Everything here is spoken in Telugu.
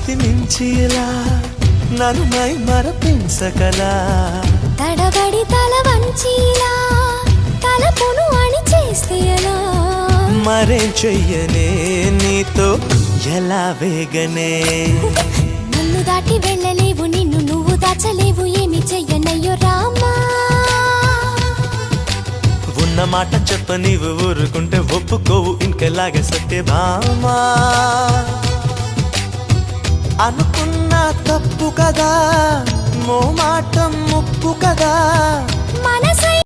శృతి మించిలా నన్ను మై మరపించకలా తడబడి తల వంచిలా తలపును అని చేస్తే ఎలా మరేం చెయ్యనే నీతో ఎలా వేగనే నన్ను దాటి వెళ్ళలేవు నిన్ను నువ్వు దాచలేవు ఏమి చెయ్యనయ్యో రామా ఉన్న మాట చెప్ప నీవు ఊరుకుంటే ఒప్పుకోవు ఇంకెలాగే సత్యభామా అనుకున్నా తప్పు కదా మో మాట ముప్పు కదా మనసు